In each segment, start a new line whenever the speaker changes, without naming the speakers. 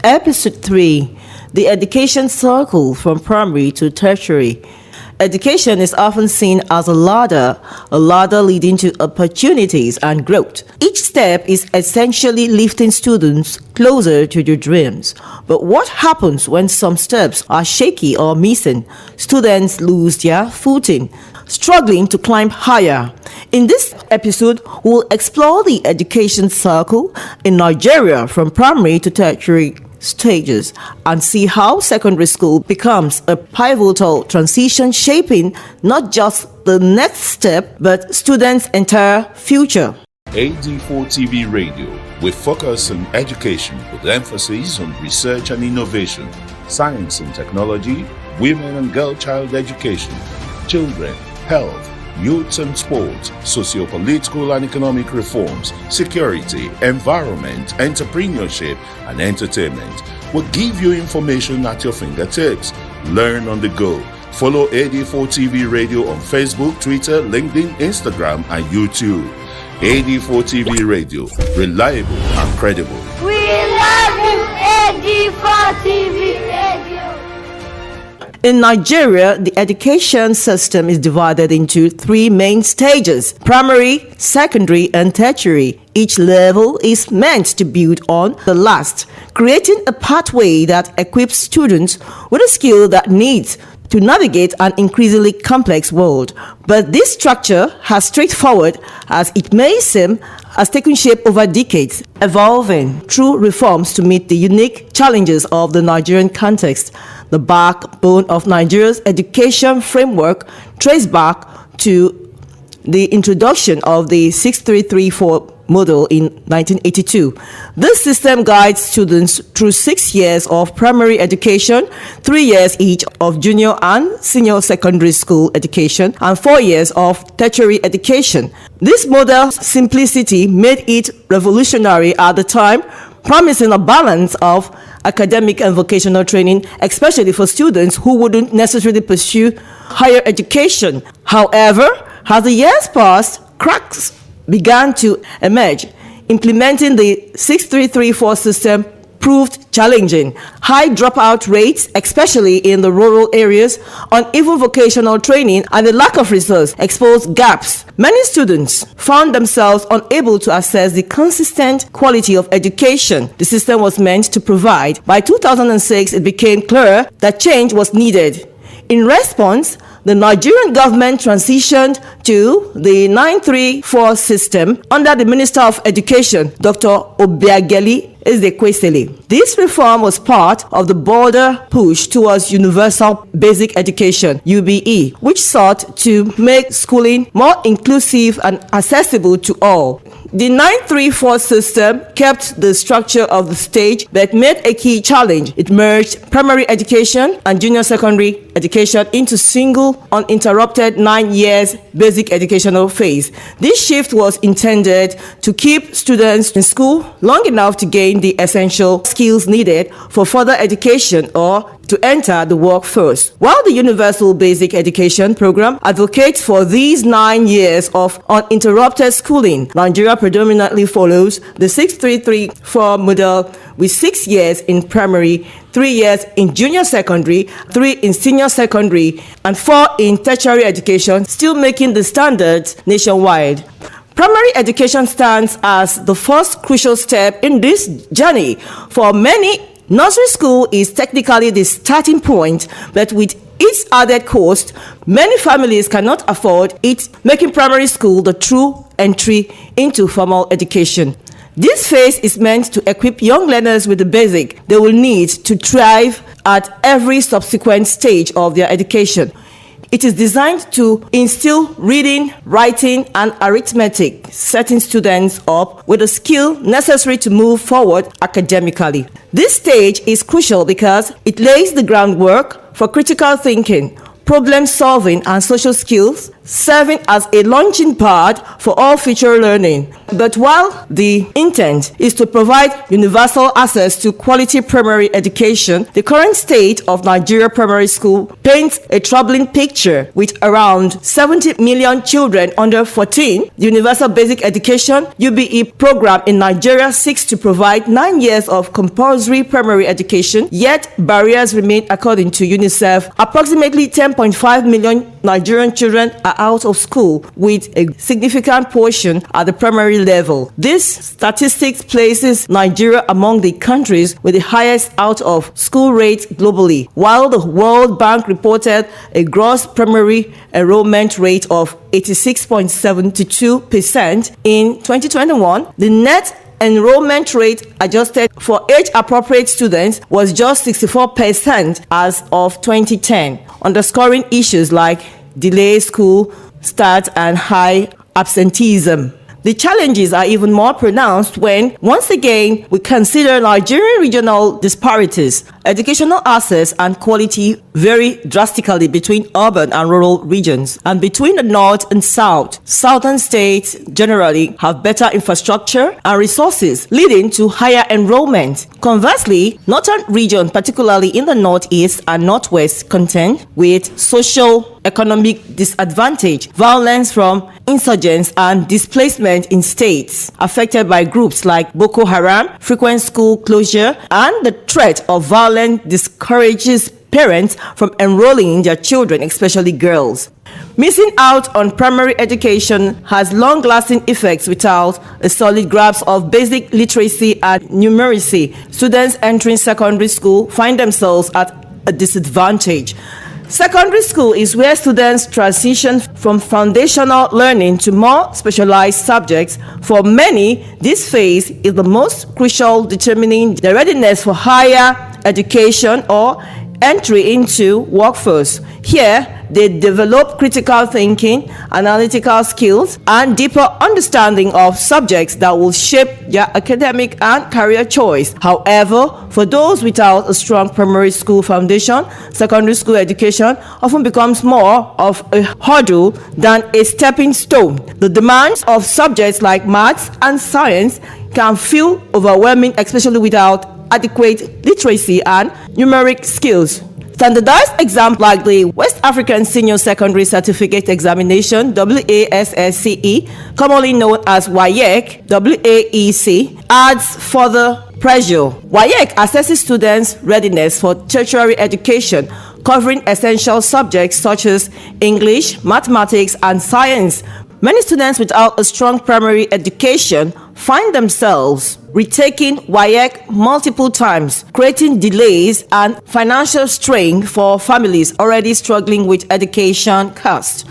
Episode 3: The Education Circle from Primary to Tertiary. Education is often seen as a ladder leading to opportunities and growth. Each step is essentially lifting students closer to their dreams. But what happens when some steps are shaky or missing? Students lose their footing, struggling to climb higher. In this episode, we'll explore the education circle in Nigeria from primary to tertiary stages and see how secondary school becomes a pivotal transition shaping not just the next step but students' entire future.
AD4 TV Radio, we focus on education with emphasis on research and innovation, science and technology, women and girl child education, children, health, youth and sports, socio-political and economic reforms, security, environment, entrepreneurship, and entertainment. We'll give you information at your fingertips. Learn on the go. Follow AD4 TV Radio on Facebook, Twitter, LinkedIn, Instagram, and YouTube. AD4 TV Radio, reliable and credible.
We love you, AD4 TV Radio.
In Nigeria, the education system is divided into three main stages: primary, secondary, and tertiary. Each level is meant to build on the last, creating a pathway that equips students with a skill that needs to navigate an increasingly complex world. But this structure, as straightforward as it may seem, has taken shape over decades, evolving through reforms to meet the unique challenges of the Nigerian context. The backbone of Nigeria's education framework traces back to the introduction of the 6334 model in 1982. This system guides students through 6 years of primary education, 3 years each of junior and senior secondary school education, and 4 years of tertiary education. This model's simplicity made it revolutionary at the time, promising a balance of academic and vocational training, especially for students who wouldn't necessarily pursue higher education. However, as the years passed, cracks began to emerge. Implementing the 6334 system proved challenging. High dropout rates, especially in the rural areas, uneven vocational training, and the lack of resources exposed gaps. Many students found themselves unable to access the consistent quality of education the system was meant to provide. By 2006, it became clear that change was needed. In response, the Nigerian government transitioned to the 934 system under the Minister of Education, Dr. Obiageli Ezekwesili. This reform was part of the broader push towards universal basic education, UBE, which sought to make schooling more inclusive and accessible to all. The 934 system kept the structure of the stage but made a key challenge. It merged primary education and junior secondary education into single, uninterrupted 9 years basic educational phase. This shift was intended to keep students in school long enough to gain the essential skills needed for further education or to enter the workforce. While the Universal Basic Education Program advocates for these 9 years of uninterrupted schooling, Nigeria predominantly follows the 6334 model with 6 years in primary, 3 years in junior secondary, 3 in senior secondary, and 4 in tertiary education, still making the standards nationwide. Primary education stands as the first crucial step in this journey. For many, nursery school is technically the starting point, but with its added cost, many families cannot afford it, making primary school the true entry into formal education. This phase is meant to equip young learners with the basic they will need to thrive at every subsequent stage of their education. It is designed to instill reading, writing, and arithmetic, setting students up with the skill necessary to move forward academically. This stage is crucial because it lays the groundwork for critical thinking, problem solving, and social skills, serving as a launching pad for all future learning. But while the intent is to provide universal access to quality primary education, the current state of Nigeria primary school paints a troubling picture with around 70 million children under 14. The Universal Basic Education UBE program in Nigeria seeks to provide 9 years of compulsory primary education, yet barriers remain. According to UNICEF, approximately 10.5 million Nigerian children are out of school, with a significant portion at the primary level. This statistics places Nigeria among the countries with the highest out of school rate globally, while the World Bank reported a gross primary enrollment rate of 86.72% in 2021. The net enrollment rate adjusted for age-appropriate students was just 64% as of 2010, underscoring issues like delayed school start and high absenteeism. The challenges are even more pronounced when, once again, we consider Nigerian regional disparities. Educational access and quality vary drastically between urban and rural regions, and between the north and south. Southern states generally have better infrastructure and resources, leading to higher enrollment. Conversely, northern region, particularly in the northeast and northwest, contend with socio-economic disadvantage, violence from insurgents, and displacement in states affected by groups like Boko Haram. Frequent school closure and the threat of violence discourages parents from enrolling their children, especially girls. Missing out on primary education has long-lasting effects without a solid grasp of basic literacy and numeracy. Students entering secondary school find themselves at a disadvantage. Secondary school is where students transition from foundational learning to more specialized subjects. For many, this phase is the most crucial, determining their readiness for higher education or entry into workforce. Here, they develop critical thinking, analytical skills, and deeper understanding of subjects that will shape their academic and career choice. However, for those without a strong primary school foundation, secondary school education often becomes more of a hurdle than a stepping stone. The demands of subjects like maths and science can feel overwhelming, especially without adequate literacy and numeric skills. Standardized exams like the West African Senior Secondary Certificate Examination, WASSCE, commonly known as WAEC, adds further pressure. WAEC assesses students' readiness for tertiary education, covering essential subjects such as English, mathematics, and science. Many students without a strong primary education find themselves retaking WAEC multiple times, creating delays and financial strain for families already struggling with education costs.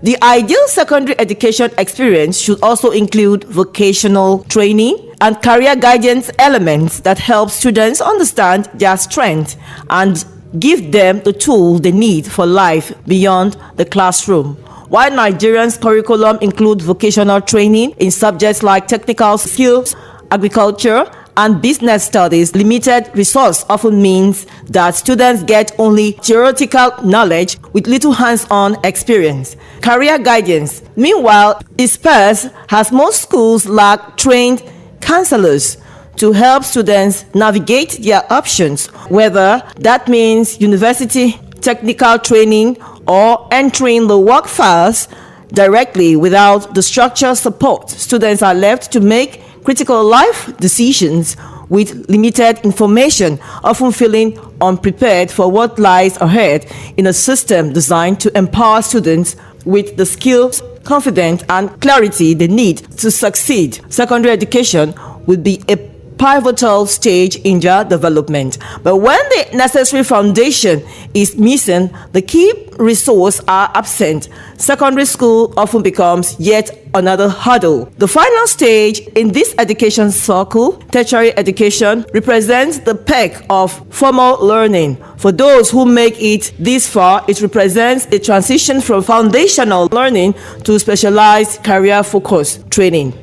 The ideal secondary education experience should also include vocational training and career guidance elements that help students understand their strengths and give them the tools they need for life beyond the classroom. While Nigeria's curriculum includes vocational training in subjects like technical skills, agriculture, and business studies, limited resource often means that students get only theoretical knowledge with little hands-on experience. Career guidance, meanwhile, is sparse as most schools lack trained counselors to help students navigate their options, whether that means university technical training or entering the workforce directly. Without the structural support, students are left to make critical life decisions with limited information, often feeling unprepared for what lies ahead in a system designed to empower students with the skills, confidence, and clarity they need to succeed. Secondary education would be a pivotal stage in their development. But when the necessary foundation is missing, the key resources are absent, secondary school often becomes yet another hurdle. The final stage in this education circle, tertiary education, represents the peak of formal learning. For those who make it this far, it represents a transition from foundational learning to specialized career-focused training.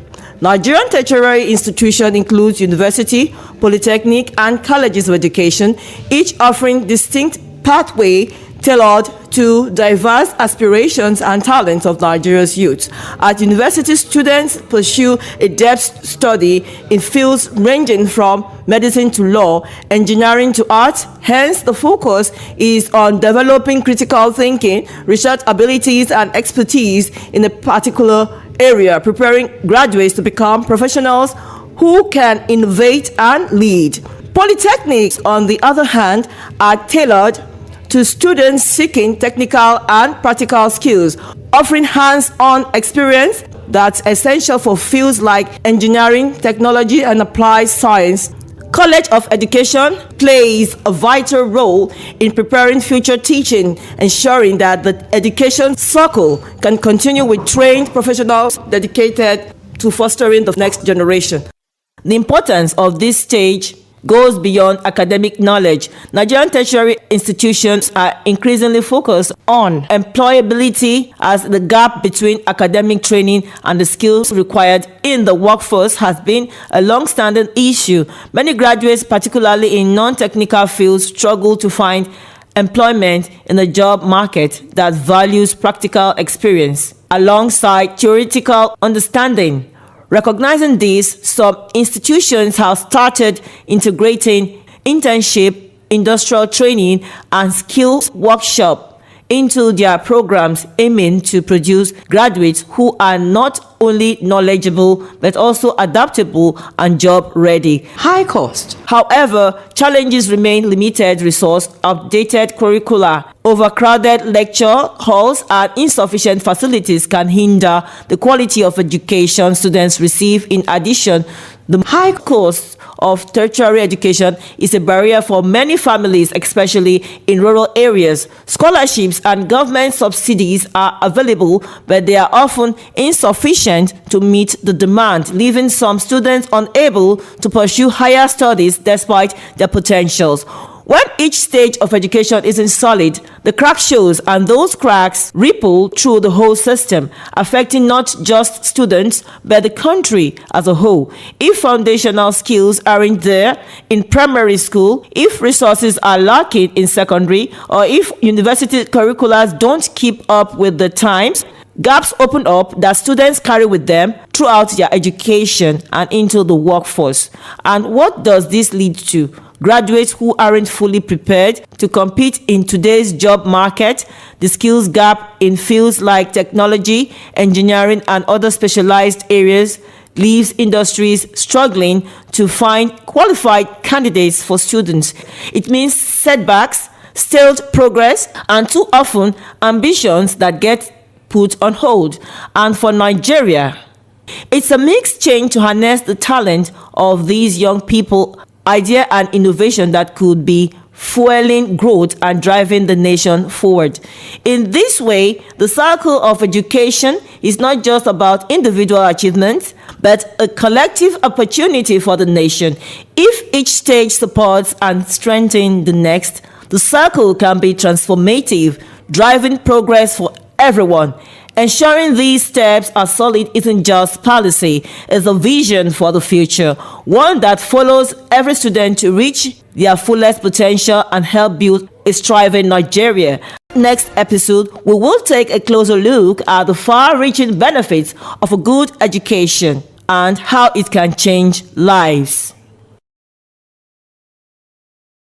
Nigerian tertiary institution includes university, polytechnic, and colleges of education, each offering distinct pathway tailored to diverse aspirations and talents of Nigeria's youth. At university, students pursue a depth study in fields ranging from medicine to law, engineering to art. Hence, the focus is on developing critical thinking, research abilities, and expertise in a particular area, preparing graduates to become professionals who can innovate and lead. Polytechnics, on the other hand, are tailored to students seeking technical and practical skills, offering hands-on experience that's essential for fields like engineering, technology, and applied science. College of Education plays a vital role in preparing future teaching, ensuring that the education circle can continue with trained professionals dedicated to fostering the next generation. The importance of this stage goes beyond academic knowledge. Nigerian tertiary institutions are increasingly focused on employability, as the gap between academic training and the skills required in the workforce has been a long-standing issue. Many graduates, particularly in non-technical fields, struggle to find employment in a job market that values practical experience alongside theoretical understanding. Recognizing this, some institutions have started integrating internship, industrial training, and skills workshop into their programs, aiming to produce graduates who are not only knowledgeable but also adaptable and job ready. High cost. However, challenges remain: limited resource, outdated curricula, overcrowded lecture halls, and insufficient facilities can hinder the quality of education students receive. In addition, the high cost of tertiary education is a barrier for many families, especially in rural areas. Scholarships and government subsidies are available, but they are often insufficient to meet the demand, leaving some students unable to pursue higher studies despite their potentials. When each stage of education isn't solid, the crack shows, and those cracks ripple through the whole system, affecting not just students but the country as a whole. If foundational skills aren't there in primary school, if resources are lacking in secondary, or if university curricula don't keep up with the times, gaps open up that students carry with them throughout their education and into the workforce. And what does this lead to? Graduates who aren't fully prepared to compete in today's job market. The skills gap in fields like technology, engineering, and other specialized areas leaves industries struggling to find qualified candidates for students. It means setbacks, stalled progress, and too often ambitions that get put on hold. And for Nigeria, it's a mixed change to harness the talent of these young people, idea and innovation that could be fueling growth and driving the nation forward. In this way, the cycle of education is not just about individual achievements, but a collective opportunity for the nation. If each stage supports and strengthens the next, the cycle can be transformative, driving progress for everyone. Ensuring these steps are solid isn't just policy, it's a vision for the future, one that follows every student to reach their fullest potential and help build a thriving Nigeria. Next episode, we will take a closer look at the far-reaching benefits of a good education and how it can change lives.